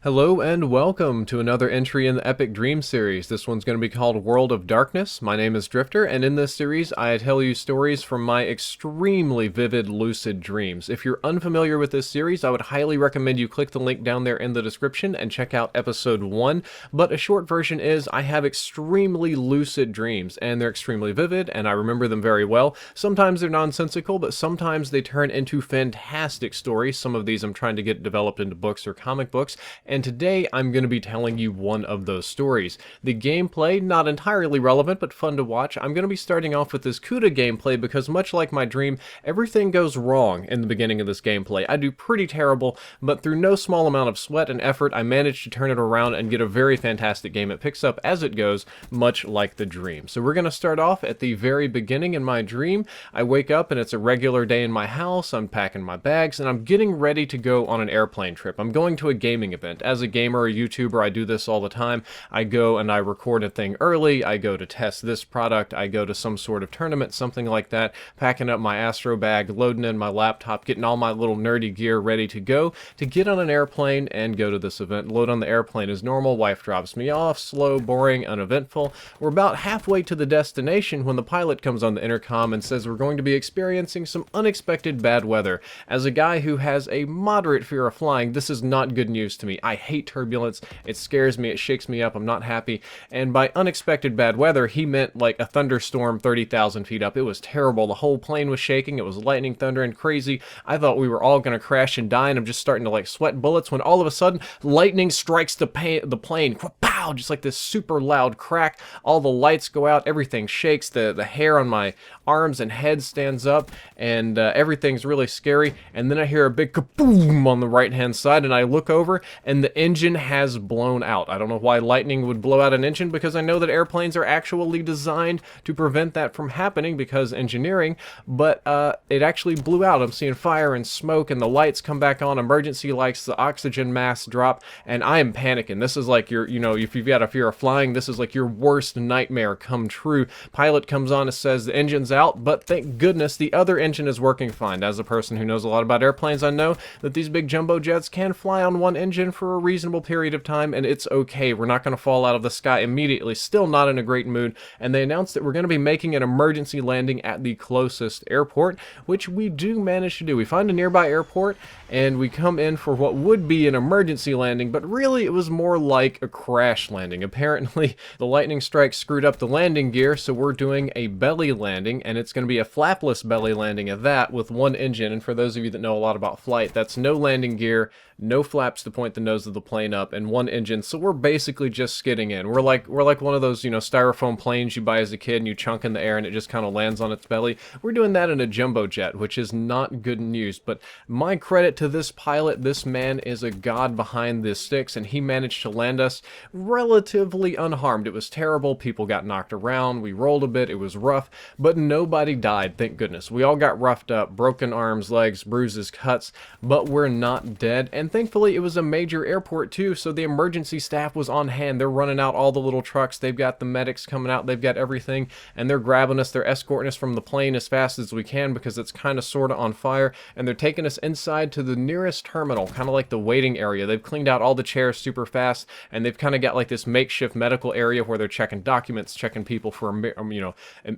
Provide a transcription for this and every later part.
Hello and welcome to another entry in the Epic Dream series. This one's going to be called World of Darkness. My name is Drifter, and in this series I tell you stories from my extremely vivid lucid dreams. If you're unfamiliar with this series, I would highly recommend you click the link down there in the description and check out episode 1, but a short version is I have extremely lucid dreams, and they're extremely vivid, and I remember them very well. Sometimes they're nonsensical, but sometimes they turn into fantastic stories. Some of these I'm trying to get developed into books or comic books, and today I'm going to be telling you one of those stories. The gameplay, not entirely relevant, but fun to watch. I'm going to be starting off with this CUDA gameplay because much like my dream, everything goes wrong in the beginning of this gameplay. I do pretty terrible, but through no small amount of sweat and effort, I managed to turn it around and get a very fantastic game. It picks up as it goes, much like the dream. So we're going to start off at the very beginning in my dream. I wake up and it's a regular day in my house. I'm packing my bags and I'm getting ready to go on an airplane trip. I'm going to a gaming event. As a gamer or YouTuber, I do this all the time. I go and I record a thing early. I go to test this product. I go to some sort of tournament, something like that, packing up my Astro bag, loading in my laptop, getting all my little nerdy gear ready to go to get on an airplane and go to this event. Load on the airplane as normal. Wife drops me off. Slow, boring, uneventful. We're about halfway to the destination when the pilot comes on the intercom and says we're going to be experiencing some unexpected bad weather. As a guy who has a moderate fear of flying, this is not good news to me. I hate turbulence. It scares me. It shakes me up. I'm not happy. And by unexpected bad weather, he meant like a thunderstorm 30,000 feet up. It was terrible. The whole plane was shaking. It was lightning, thunder, and crazy. I thought we were all going to crash and die, and I'm just starting to like sweat bullets when all of a sudden lightning strikes the plane. Pow! Just like this super loud crack. All the lights go out. Everything shakes. The hair on my arms and head stands up, and everything's really scary. And then I hear a big kaboom on the right-hand side, and I look over, and the engine has blown out. I don't know why lightning would blow out an engine, because I know that airplanes are actually designed to prevent that from happening because engineering, but it actually blew out. I'm seeing fire and smoke, and the lights come back on, emergency lights, the oxygen masks drop, and I am panicking. This is like your, if you've got a fear of flying, this is like your worst nightmare come true. Pilot comes on and says the engine's out, but thank goodness the other engine is working fine. As a person who knows a lot about airplanes, I know that these big jumbo jets can fly on one engine for a reasonable period of time, and it's okay. We're not going to fall out of the sky immediately. Still not in a great mood, and they announced that we're going to be making an emergency landing at the closest airport, which we do manage to do. We find a nearby airport, and we come in for what would be an emergency landing, but really it was more like a crash landing. Apparently, the lightning strike screwed up the landing gear, so we're doing a belly landing, and it's going to be a flapless belly landing at that with one engine. And for those of you that know a lot about flight, that's no landing gear, no flaps to point the nose of the plane up, and one engine. So we're basically just skidding in. We're like one of those, styrofoam planes you buy as a kid and you chunk in the air and it just kind of lands on its belly. We're doing that in a jumbo jet, which is not good news. But my credit to this pilot, this man is a god behind the sticks, and he managed to land us relatively unharmed. It was terrible. People got knocked around. We rolled a bit. It was rough, but nobody died, thank goodness. We all got roughed up, broken arms, legs, bruises, cuts, but we're not dead. And thankfully, it was a major airport too, so the emergency staff was on hand. They're running out all the little trucks. They've got the medics coming out. They've got everything, and they're grabbing us. They're escorting us from the plane as fast as we can because it's kind of sort of on fire, and they're taking us inside to the nearest terminal, kind of like the waiting area. They've cleaned out all the chairs super fast, and they've kind of got like this makeshift medical area where they're checking documents, checking people for,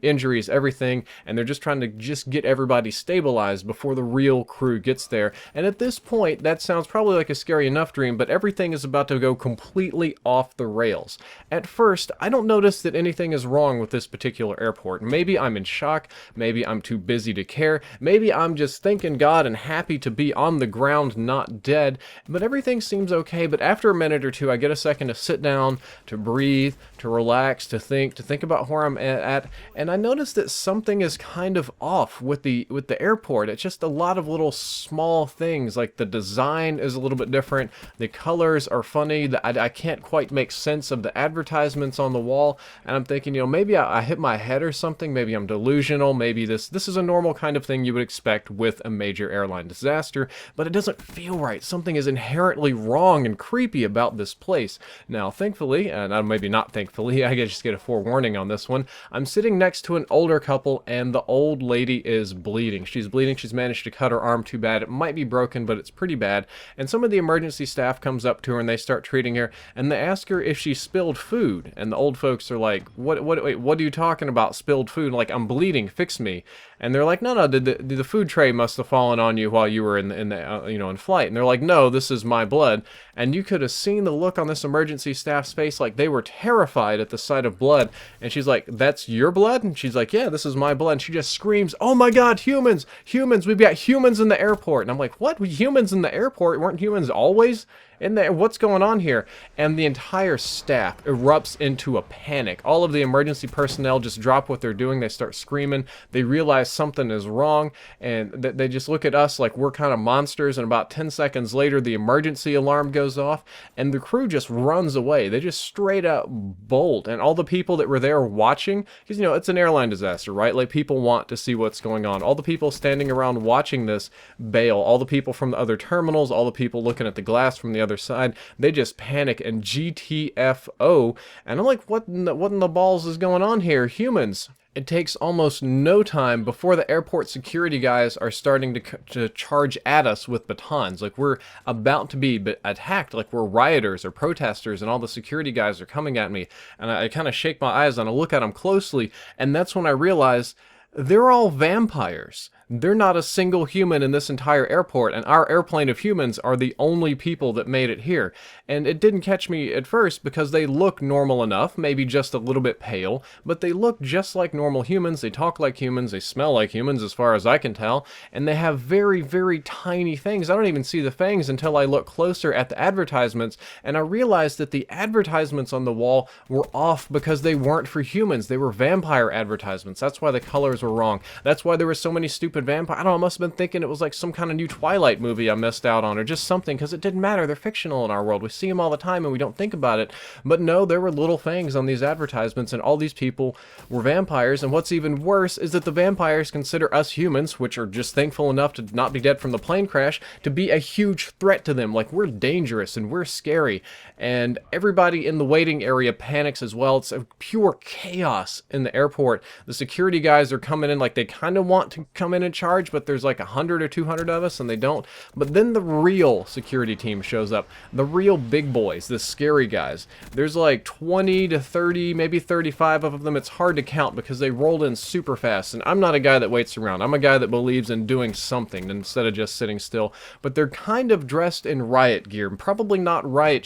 injuries, everything, and they're just trying to get everybody stabilized before the real crew gets there. And at this point, that sounds probably like a scary enough dream, but everything is about to go completely off the rails. At first, I don't notice that anything is wrong with this particular airport. Maybe I'm in shock, maybe I'm too busy to care, maybe I'm just thanking God and happy to be on the ground, not dead, but everything seems okay. But after a minute or two, I get a second to sit down, to breathe, to relax, to think about where I'm at, and I notice that something is kind of off with the airport. It's just a lot of little small things, like the design is a little bit different, the colors are funny, I can't quite make sense of the advertisements on the wall, and I'm thinking, maybe I hit my head or something, maybe I'm delusional, maybe this is a normal kind of thing you would expect with a major airline disaster, but it doesn't feel right. Something is inherently wrong and creepy about this place. Now, thankfully, and maybe not thankfully, I just get a forewarning on this one, I'm sitting next to an older couple, and the old lady is bleeding. She's bleeding. She's managed to cut her arm too bad. It might be broken, but it's pretty bad. And some of the emergency staff comes up to her and they start treating her, and they ask her if she spilled food. And the old folks are like, wait, what are you talking about, spilled food? Like, I'm bleeding, fix me. And they're like, no, the food tray must have fallen on you while you were in flight. And they're like, no, this is my blood. And you could have seen the look on this emergency staff's face, like they were terrified at the sight of blood. And she's like, that's your blood? And she's like, yeah, this is my blood. And she just screams, oh my God, humans, we've got humans in the airport. And I'm like, what? Humans in the airport? Weren't humans always in there? What's going on here? And the entire staff erupts into a panic. All of the emergency personnel just drop what they're doing. They start screaming. They realize something is wrong, and they just look at us like we're kind of monsters. And about 10 seconds later, the emergency alarm goes off, and the crew just runs away. They just straight up bolt. And all the people that were there watching, because it's an airline disaster, right? Like, people want to see what's going on. All the people standing around watching this bail. All the people from the other terminals, all the people looking at the glass from the other side, they just panic and GTFO. And I'm like, what in the balls is going on here? Humans. It takes almost no time before the airport security guys are starting to charge at us with batons. Like, we're about to be attacked, like we're rioters or protesters, and all the security guys are coming at me. And I kind of shake my eyes and I look at them closely, and that's when I realize they're all vampires. They're not a single human in this entire airport, and our airplane of humans are the only people that made it here. And it didn't catch me at first because they look normal enough, maybe just a little bit pale, but they look just like normal humans. They talk like humans, they smell like humans as far as I can tell, and they have very, very tiny fangs. I don't even see the fangs until I look closer at the advertisements, and I realized that the advertisements on the wall were off because they weren't for humans. They were vampire advertisements. That's why the colors were wrong. That's why there were so many stupid vampire. I don't know, I must have been thinking it was like some kind of new Twilight movie I missed out on, or just something, because it didn't matter. They're fictional in our world. We see them all the time and we don't think about it. But no, there were little fangs on these advertisements, and all these people were vampires. And what's even worse is that the vampires consider us humans, which are just thankful enough to not be dead from the plane crash, to be a huge threat to them. Like, we're dangerous and we're scary. And everybody in the waiting area panics as well. It's a pure chaos in the airport. The security guys are coming in like they kind of want to come in and charge, but there's like 100 or 200 of us and they don't. But then the real security team shows up. The real big boys, the scary guys. There's like 20 to 30, maybe 35 of them. It's hard to count because they rolled in super fast. And I'm not a guy that waits around. I'm a guy that believes in doing something instead of just sitting still. But they're kind of dressed in riot gear. Probably not riot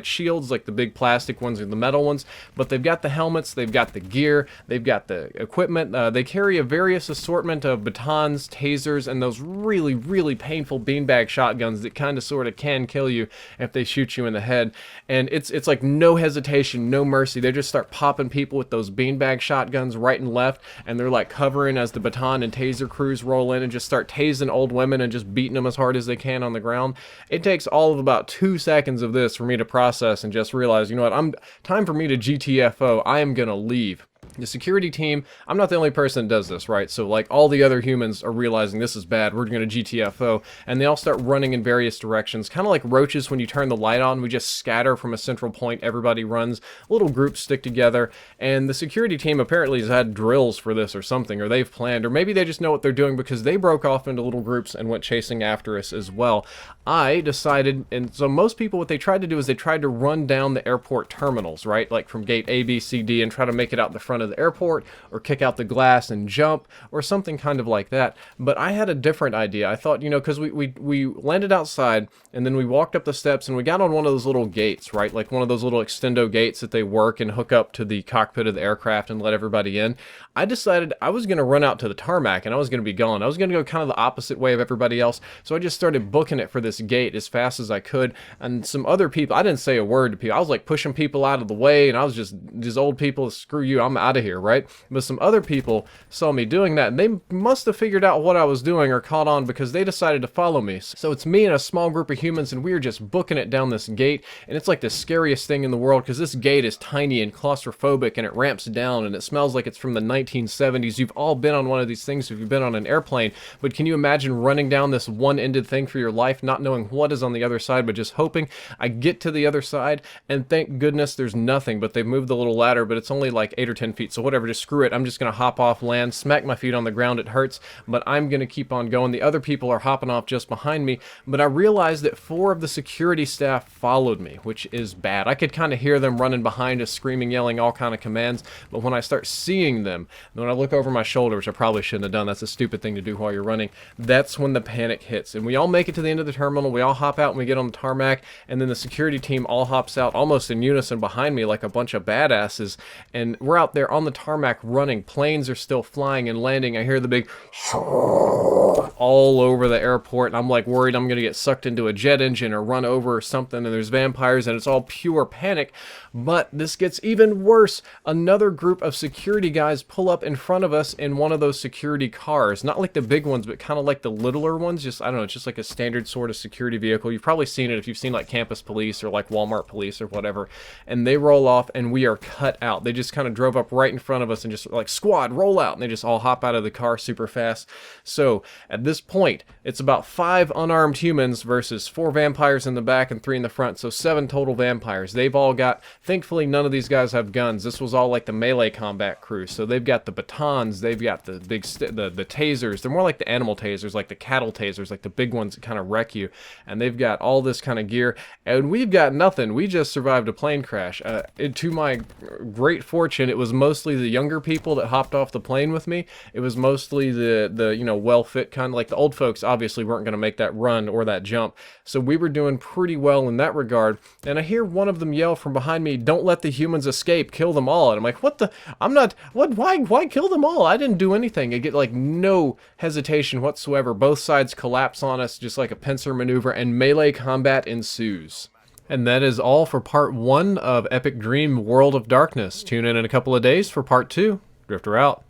shields like the big plastic ones or the metal ones, but they've got the helmets, they've got the gear, they've got the equipment. They carry a various assortment of batons, tasers, and those really, really painful beanbag shotguns that kind of sort of can kill you if they shoot you in the head. And it's like no hesitation, no mercy. They just start popping people with those beanbag shotguns right and left, and they're like covering as the baton and taser crews roll in and just start tasing old women and just beating them as hard as they can on the ground. It takes all of about 2 seconds of this for me to process and just realize, you know what, time for me to GTFO. I am gonna leave. The security team, I'm not the only person that does this, right? So like all the other humans are realizing this is bad, we're going to GTFO, and they all start running in various directions, kind of like roaches when you turn the light on. We just scatter from a central point, everybody runs, little groups stick together, and the security team apparently has had drills for this or something, or they've planned, or maybe they just know what they're doing because they broke off into little groups and went chasing after us as well. I decided, and so most people, what they tried to do is they tried to run down the airport terminals, right? Like from gate A, B, C, D, and try to make it out the front of the airport, or kick out the glass and jump, or something kind of like that. But I had a different idea. I thought, you know, because we landed outside, and then we walked up the steps, and we got on one of those little gates, right? Like one of those little extendo gates that they work and hook up to the cockpit of the aircraft and let everybody in. I decided I was going to run out to the tarmac, and I was going to be gone. I was going to go kind of the opposite way of everybody else, so I just started booking it for this gate as fast as I could. And some other people, I didn't say a word to people. I was like pushing people out of the way, and I was just, these old people, screw you, I'm out of here, right? But some other people saw me doing that, and they must have figured out what I was doing or caught on, because they decided to follow me. So it's me and a small group of humans, and we are just booking it down this gate, and it's like the scariest thing in the world, because this gate is tiny and claustrophobic, and it ramps down, and it smells like it's from the 1970s. You've all been on one of these things if you've been on an airplane, but can you imagine running down this one-ended thing for your life, not knowing knowing what is on the other side, but just hoping. I get to the other side, and thank goodness there's nothing, but they've moved the little ladder, but it's only like 8 or 10 feet, so whatever, just screw it. I'm just going to hop off, land, smack my feet on the ground. It hurts, but I'm going to keep on going. The other people are hopping off just behind me, but I realized that 4 of the security staff followed me, which is bad. I could kind of hear them running behind us, screaming, yelling, all kind of commands, but when I start seeing them, when I look over my shoulder, which I probably shouldn't have done, that's a stupid thing to do while you're running, that's when the panic hits. And we all make it to the end of the terminal, we all hop out and we get on the tarmac, and then the security team all hops out almost in unison behind me like a bunch of badasses, and we're out there on the tarmac running. Planes are still flying and landing. I hear the big all over the airport, and I'm like worried I'm gonna get sucked into a jet engine or run over or something, and there's vampires, and it's all pure panic. But this gets even worse. Another group of security guys pull up in front of us in one of those security cars, not like the big ones, but kind of like the littler ones. Just, I don't know, it's just like a standard sort of security vehicle. You've probably seen it if you've seen like campus police or like Walmart police or whatever. And they roll off, and we are cut out. They just kind of drove up right in front of us and just like, squad, roll out, and they just all hop out of the car super fast. So at this point, it's about 5 unarmed humans versus 4 vampires in the back and 3 in the front, so 7 total vampires. They've all got, thankfully none of these guys have guns. This was all like the melee combat crew, so they've got the batons, they've got the big the tasers. They're more like the animal tasers, like the cattle tasers, like the big ones that kind of wreck you, and they've got all this kind of gear, and we've got nothing. We just survived a plane crash. To my great fortune, it was mostly the younger people that hopped off the plane with me. It was mostly the you know, well-fit kind of, like the old folks obviously weren't going to make that run or that jump, so we were doing pretty well in that regard. And I hear one of them yell from behind me, "Don't let the humans escape, kill them all." And I'm like, what the, I'm not, what, why kill them all? I didn't do anything. I get like no hesitation whatsoever. Both sides collapse on us just like a pincer maneuver, and melee combat ensues. And that is all for part 1 of Epic Dream World of Darkness. Tune in a couple of days for part 2. Drifter out.